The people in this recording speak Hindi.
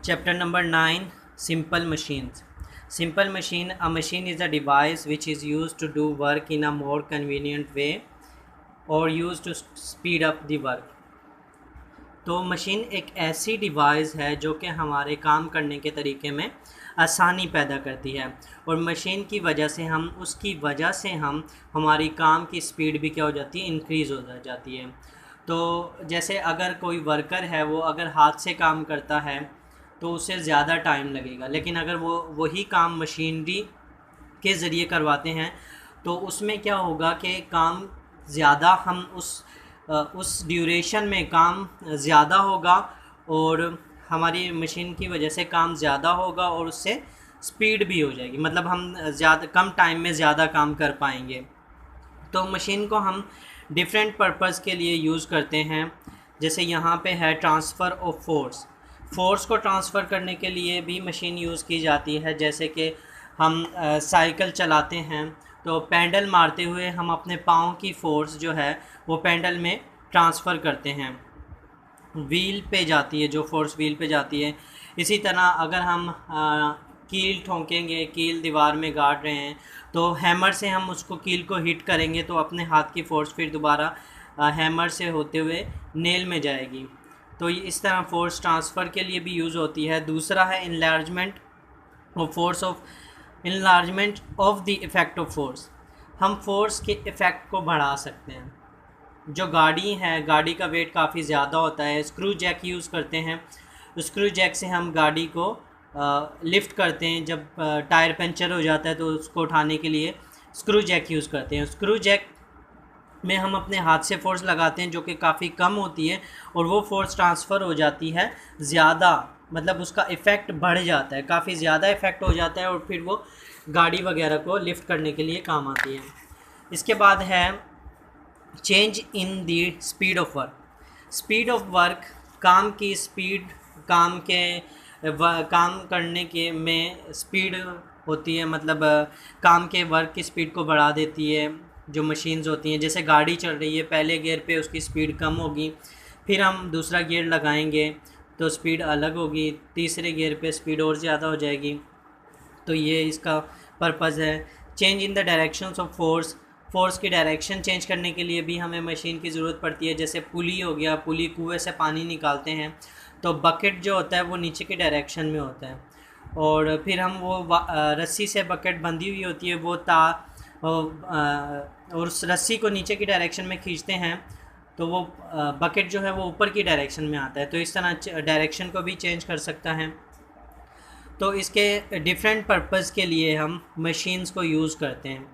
Chapter number 9, Simple Machines. Simple machine. A machine is a device which is used to do work in a more convenient way or used to speed up the work. तो मशीन एक ऐसी डिवाइस है जो कि हमारे काम करने के तरीके में आसानी पैदा करती है और मशीन की वजह से हम हमारी काम की स्पीड भी क्या हो जाती है, इंक्रीज़ हो जाती है। तो जैसे अगर कोई वर्कर है वो अगर हाथ से काम करता है तो उससे ज़्यादा टाइम लगेगा, लेकिन अगर वो वही काम मशीनरी के ज़रिए करवाते हैं तो उसमें क्या होगा कि काम ज़्यादा हम उस ड्यूरेशन में काम ज़्यादा होगा और हमारी मशीन की वजह से काम ज़्यादा होगा और उससे स्पीड भी हो जाएगी, मतलब हम ज़्यादा कम टाइम में ज़्यादा काम कर पाएंगे। तो मशीन को हम डिफरेंट पर्पज़ के लिए यूज़ करते हैं। जैसे यहाँ पे है ट्रांसफ़र ऑफ फ़ोर्स को ट्रांसफ़र करने के लिए भी मशीन यूज़ की जाती है। जैसे कि हम साइकिल चलाते हैं तो पेडल मारते हुए हम अपने पाँव की फ़ोर्स जो है वो पेडल में ट्रांसफ़र करते हैं, व्हील पे जाती है, जो फोर्स व्हील पे जाती है। इसी तरह अगर हम कील ठोकेंगे, कील दीवार में गाड़ रहे हैं तो हैमर से हम उसको कील को हिट करेंगे तो अपने हाथ की फ़ोर्स फिर दोबारा हैमर से होते हुए नेल में जाएगी। तो इस तरह फोर्स ट्रांसफ़र के लिए भी यूज़ होती है। दूसरा है enlargement of the effect of force. हम फोर्स के इफ़ेक्ट को बढ़ा सकते हैं। जो गाड़ी है, गाड़ी का वेट काफ़ी ज़्यादा होता है, स्क्रू जैक यूज़ करते हैं। स्क्रू जैक से हम गाड़ी को लिफ्ट करते हैं। जब टायर पंचर हो जाता है तो उसको उठाने के लिए स्क्रू जैक यूज़ करते हैं। स्क्रू जैक में हम अपने हाथ से फोर्स लगाते हैं जो कि काफ़ी कम होती है और वो फोर्स ट्रांसफ़र हो जाती है ज़्यादा, मतलब उसका इफ़ेक्ट बढ़ जाता है, काफ़ी ज़्यादा इफ़ेक्ट हो जाता है और फिर वो गाड़ी वगैरह को लिफ्ट करने के लिए काम आती है। इसके बाद है change in the speed of work. काम की स्पीड, काम करने के में स्पीड होती है, मतलब काम के वर्क की स्पीड को बढ़ा देती है जो मशीन्स होती हैं। जैसे गाड़ी चल रही है, पहले गियर पे उसकी स्पीड कम होगी, फिर हम दूसरा गियर लगाएंगे तो स्पीड अलग होगी, तीसरे गियर पे स्पीड और ज़्यादा हो जाएगी। तो ये इसका पर्पज़ है। Change in the directions of force की डायरेक्शन चेंज करने के लिए भी हमें मशीन की ज़रूरत पड़ती है। जैसे पुली हो गया, पुली कुएं से पानी निकालते हैं तो बकेट जो होता है वो नीचे की डायरेक्शन में होता है और फिर हम वो रस्सी से बकेट बंधी हुई होती है, वो और उस रस्सी को नीचे की डायरेक्शन में खींचते हैं तो वो बकेट जो है वो ऊपर की डायरेक्शन में आता है। तो इस तरह डायरेक्शन को भी चेंज कर सकता है। तो इसके डिफरेंट पर्पज़ के लिए हम मशीन्स को यूज़ करते हैं।